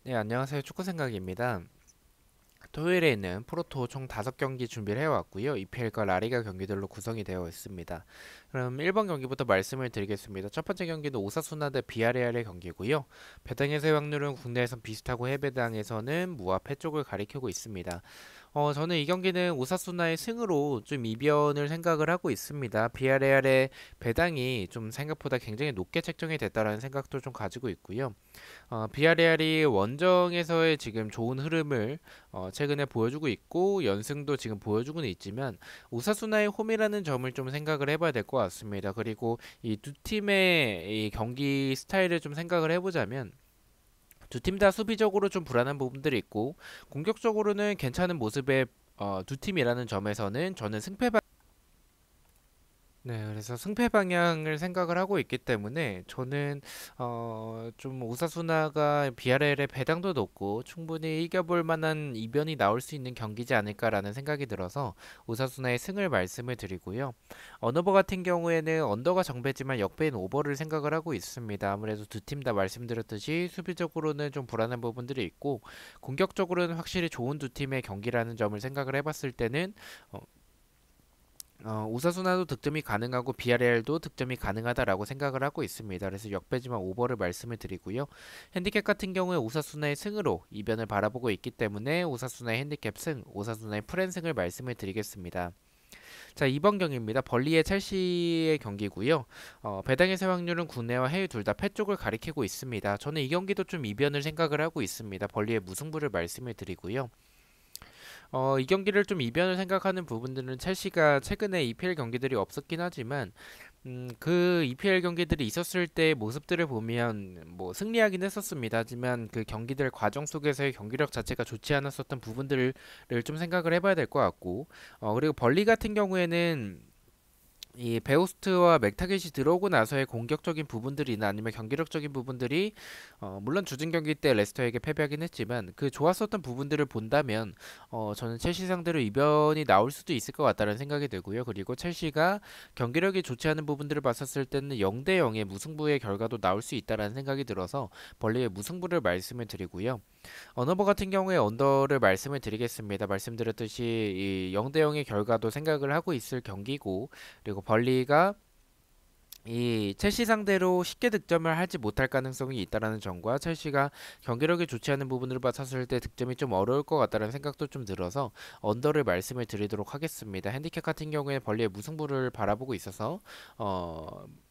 네, 안녕하세요. 축구생각입니다. 토요일에 있는 프로토 총 5경기 준비를 해왔고요. EPL과 라리가 경기들로 구성이 되어 있습니다. 그럼 1번 경기부터 말씀을 드리겠습니다. 첫 번째 경기는 오사수나 대 비아레알의 경기고요. 배당에서의 확률은 국내에선 비슷하고 해배당에서는 무와 패 쪽을 가리키고 있습니다. 저는 이 경기는 오사수나의 승으로 좀 이변을 생각을 하고 있습니다. 비아레알의 배당이 좀 생각보다 굉장히 높게 책정이 됐다라는 생각도 좀 가지고 있고요. 비아레알이 원정에서의 지금 좋은 흐름을 최근에 보여주고 있고 연승도 지금 보여주고는 있지만 오사수나의 홈이라는 점을 좀 생각을 해봐야 될 것 같습니다. 그리고 이 두 팀의 이 경기 스타일을 좀 생각을 해보자면 두 팀 다 수비적으로 좀 불안한 부분들이 있고 공격적으로는 괜찮은 모습의 두 팀이라는 점에서는 저는 네, 그래서 승패 방향을 생각을 하고 있기 때문에 저는 좀 오사수나가 비아레알의 배당도 높고 충분히 이겨볼 만한 이변이 나올 수 있는 경기지 않을까라는 생각이 들어서 오사수나의 승을 말씀을 드리고요. 언어버 같은 경우에는 언더가 정배지만 역배인 오버를 생각을 하고 있습니다. 아무래도 두 팀 다 말씀드렸듯이 수비적으로는 좀 불안한 부분들이 있고 공격적으로는 확실히 좋은 두 팀의 경기라는 점을 생각을 해봤을 때는 어, 오사수나도 득점이 가능하고 비아레알도 득점이 가능하다라고 생각을 하고 있습니다. 그래서 역배지만 오버를 말씀을 드리고요. 핸디캡 같은 경우에 오사수나의 승으로 이변을 바라보고 있기 때문에 오사수나의 핸디캡 승, 오사수나의 프랜승을 말씀을 드리겠습니다. 자, 2번 경기입니다. 벌리의 첼시의 경기고요. 배당에서 확률은 국내와 해외 둘 다 패 쪽을 가리키고 있습니다. 저는 이 경기도 좀 이변을 생각을 하고 있습니다. 벌리의 무승부를 말씀을 드리고요. 이 경기를 좀 이변을 생각하는 부분들은 첼시가 최근에 EPL 경기들이 없었긴 하지만 그 EPL 경기들이 있었을 때 모습들을 보면 뭐 승리하긴 했었습니다. 하지만 그 경기들 과정 속에서의 경기력 자체가 좋지 않았었던 부분들을 좀 생각을 해봐야 될 것 같고 그리고 벌리 같은 경우에는 이 베오스트와 맥타겟이 들어오고 나서의 공격적인 부분들이나 아니면 경기력적인 부분들이 물론 주중 경기 때 레스터에게 패배하긴 했지만 그 좋았었던 부분들을 본다면 저는 첼시 상대로 이변이 나올 수도 있을 것 같다는 생각이 들고요. 그리고 첼시가 경기력이 좋지 않은 부분들을 봤었을 때는 0대 0의 무승부의 결과도 나올 수 있다라는 생각이 들어서 벌리의 무승부를 말씀을 드리고요. 언어버 같은 경우에 언더를 말씀을 드리겠습니다. 말씀드렸듯이 이 0대 0의 결과도 생각을 하고 있을 경기고 그리고 벌리가 이 첼시 상대로 쉽게 득점을 하지 못할 가능성이 있다라는 점과 첼시가 경기력이 좋지 않은 부분으로 봤었을 때 득점이 좀 어려울 것 같다는 생각도 좀 들어서 언더를 말씀을 드리도록 하겠습니다. 핸디캡 같은 경우에 벌리의 무승부를 바라보고 있어서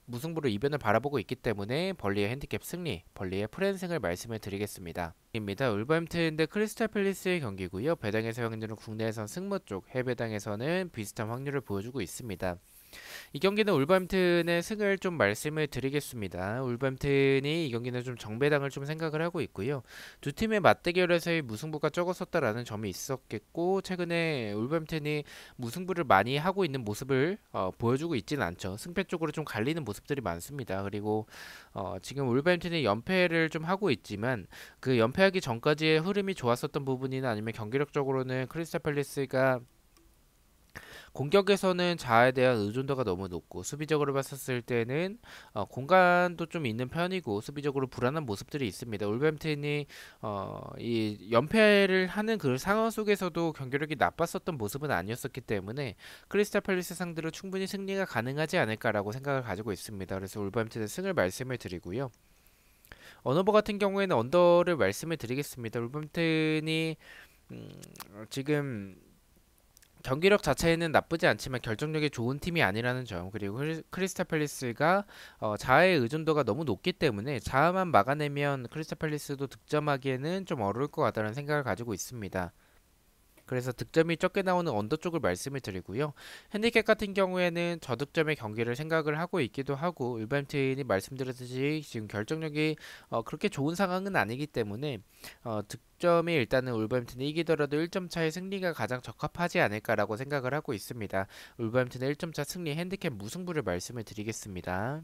무승부로 이변을 바라보고 있기 때문에 벌리의 핸디캡 승리, 벌리의 프랜승을 말씀을 드리겠습니다. 입니다. 울버햄튼 대 크리스탈 팰리스의 경기고요. 배당에서 확률은 국내에선 승무 쪽, 해배당에서는 비슷한 확률을 보여주고 있습니다. 이 경기는 울버햄튼의 승을 좀 말씀을 드리겠습니다. 울버햄튼이 이 경기는 좀 정배당을 좀 생각을 하고 있고요. 두 팀의 맞대결에서의 무승부가 적었었다라는 점이 있었겠고 최근에 울버햄튼이 무승부를 많이 하고 있는 모습을 보여주고 있지는 않죠. 승패 쪽으로 좀 갈리는 모습들이 많습니다. 그리고 지금 울버햄튼이 연패를 좀 하고 있지만 그 연패하기 전까지의 흐름이 좋았었던 부분이나 아니면 경기력적으로는 크리스탈 팰리스가 공격에서는 자아에 대한 의존도가 너무 높고 수비적으로 봤었을 때는 공간도 좀 있는 편이고 수비적으로 불안한 모습들이 있습니다. 울버햄튼이 이 연패를 하는 그 상황 속에서도 경기력이 나빴었던 모습은 아니었었기 때문에 크리스탈 팰리스 상대로 충분히 승리가 가능하지 않을까라고 생각을 가지고 있습니다. 그래서 울버햄튼의 승을 말씀을 드리고요. 언어버 같은 경우에는 언더를 말씀을 드리겠습니다. 울버햄튼이 지금 경기력 자체는 나쁘지 않지만 결정력이 좋은 팀이 아니라는 점 그리고 크리스탈 팰리스가 자아의 의존도가 너무 높기 때문에 자아만 막아내면 크리스탈 팰리스도 득점하기에는 좀 어려울 것 같다는 생각을 가지고 있습니다. 그래서 득점이 적게 나오는 언더 쪽을 말씀을 드리고요. 핸디캡 같은 경우에는 저득점의 경기를 생각을 하고 있기도 하고 울버햄튼이 말씀드렸듯이 지금 결정력이 그렇게 좋은 상황은 아니기 때문에 득점이 일단은 울버햄튼이 이기더라도 1점 차의 승리가 가장 적합하지 않을까라고 생각을 하고 있습니다. 울버햄튼의 1점 차 승리 핸디캡 무승부를 말씀을 드리겠습니다.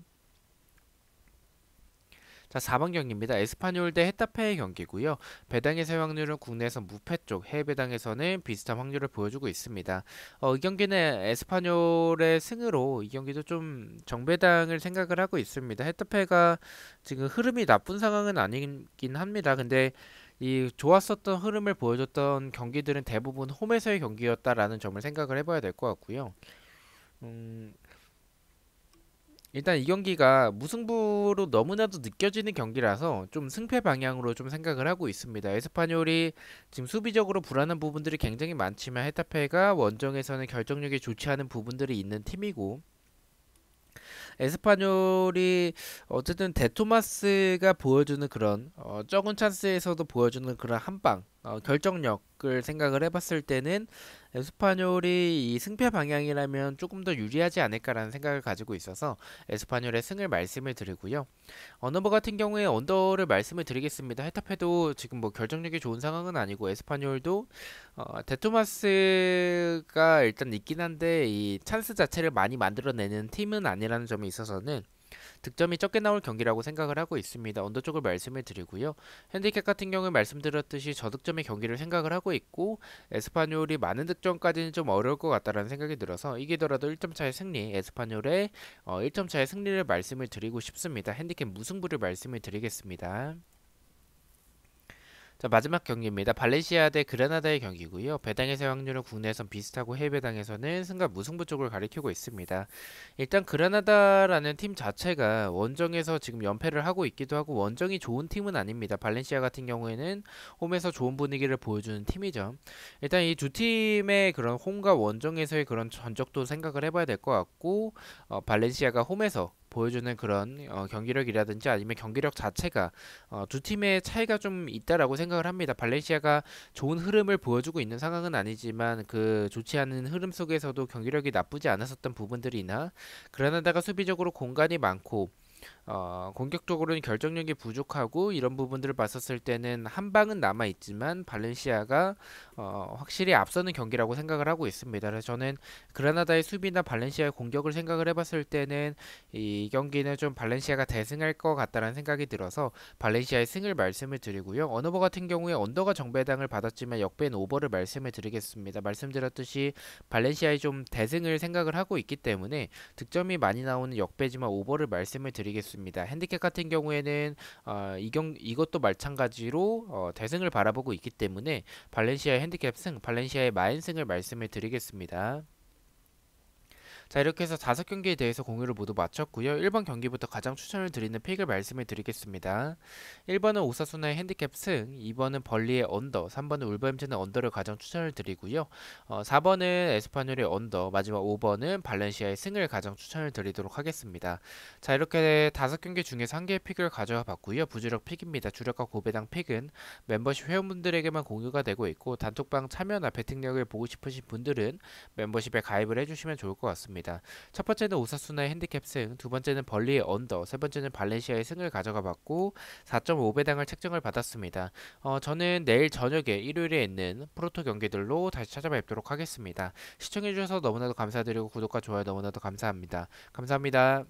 자, 4번 경기입니다. 에스파뇰 대 헤타페의 경기고요. 배당의 세 확률은 국내에서 무패 쪽, 해외 배당에서는 비슷한 확률을 보여주고 있습니다. 이 경기는 에스파뇰의 승으로 이 경기도 좀 정배당을 생각을 하고 있습니다. 헤타페가 지금 흐름이 나쁜 상황은 아니긴 합니다. 근데 이 좋았었던 흐름을 보여줬던 경기들은 대부분 홈에서의 경기였다라는 점을 생각을 해봐야 될 것 같고요. 음, 일단 이 경기가 무승부로 너무나도 느껴지는 경기라서 좀 승패 방향으로 좀 생각을 하고 있습니다. 에스파뇰이 지금 수비적으로 불안한 부분들이 굉장히 많지만 헤타페가 원정에서는 결정력이 좋지 않은 부분들이 있는 팀이고 에스파뇰이 어쨌든 데토마스가 보여주는 그런 적은 찬스에서도 보여주는 그런 한방 결정력을 생각을 해봤을 때는 에스파뇰이 이 승패 방향이라면 조금 더 유리하지 않을까라는 생각을 가지고 있어서 에스파뇰의 승을 말씀을 드리고요. 어너버 같은 경우에 언더를 말씀을 드리겠습니다. 헤타페도 지금 뭐 결정력이 좋은 상황은 아니고 에스파뇰도 데토마스가 일단 있긴 한데 이 찬스 자체를 많이 만들어내는 팀은 아니라는 점이 있어서는 득점이 적게 나올 경기라고 생각을 하고 있습니다. 언더 쪽을 말씀을 드리고요. 핸디캡 같은 경우에 말씀드렸듯이 저득점의 경기를 생각을 하고 있고 에스파뇰이 많은 득점까지는 좀 어려울 것 같다라는 생각이 들어서 이기더라도 1점 차의 승리, 에스파뇰의 1점 차의 승리를 말씀을 드리고 싶습니다. 핸디캡 무승부를 말씀을 드리겠습니다. 자, 마지막 경기입니다. 발렌시아 대 그라나다의 경기고요. 배당에서의 확률은 국내에선 비슷하고 해외 배당에서는 승과 무승부 쪽을 가리키고 있습니다. 일단 그라나다라는 팀 자체가 원정에서 지금 연패를 하고 있기도 하고 원정이 좋은 팀은 아닙니다. 발렌시아 같은 경우에는 홈에서 좋은 분위기를 보여주는 팀이죠. 일단 이 두 팀의 그런 홈과 원정에서의 그런 전적도 생각을 해봐야 될 것 같고 발렌시아가 홈에서 보여주는 그런 경기력이라든지 아니면 경기력 자체가 두 팀의 차이가 좀 있다라고 생각을 합니다. 발렌시아가 좋은 흐름을 보여주고 있는 상황은 아니지만 그 좋지 않은 흐름 속에서도 경기력이 나쁘지 않았었던 부분들이나 그라나다가 수비적으로 공간이 많고 공격적으로는 결정력이 부족하고 이런 부분들을 봤었을 때는 한 방은 남아 있지만 발렌시아가 확실히 앞서는 경기라고 생각을 하고 있습니다. 그래서 저는 그라나다의 수비나 발렌시아의 공격을 생각을 해봤을 때는 이 경기는 좀 발렌시아가 대승할 것 같다는 생각이 들어서 발렌시아의 승을 말씀을 드리고요. 어너버 같은 경우에 언더가 정배당을 받았지만 역배는 오버를 말씀을 드리겠습니다. 말씀드렸듯이 발렌시아의 좀 대승을 생각을 하고 있기 때문에 득점이 많이 나오는 역배지만 오버를 말씀을 드리겠습니다. 핸디캡 같은 경우에는 이것도 마찬가지로 대승을 바라보고 있기 때문에 발렌시아의 핸디캡 승, 발렌시아의 마인승을 말씀을 드리겠습니다. 자, 이렇게 해서 5경기에 대해서 공유를 모두 마쳤고요. 1번 경기부터 가장 추천을 드리는 픽을 말씀을 드리겠습니다. 1번은 오사수나의 핸디캡 승, 2번은 벌리의 언더, 3번은 울버햄튼의 언더를 가장 추천을 드리고요. 4번은 에스파뇰의 언더, 마지막 5번은 발렌시아의 승을 가장 추천을 드리도록 하겠습니다. 자, 이렇게 5경기 중에서 한 개의 픽을 가져와 봤고요. 부주력 픽입니다. 주력과 고배당 픽은 멤버십 회원분들에게만 공유가 되고 있고 단톡방 참여나 배팅력을 보고 싶으신 분들은 멤버십에 가입을 해주시면 좋을 것 같습니다. 첫 번째는 오사수나의 핸디캡 승, 두 번째는 벌리의 언더, 세 번째는 발렌시아의 승을 가져가 봤고 4.5배당을 책정을 받았습니다. 저는 내일 저녁에 일요일에 있는 프로토 경기들로 다시 찾아뵙도록 하겠습니다. 시청해주셔서 너무나도 감사드리고 구독과 좋아요 너무나도 감사합니다. 감사합니다.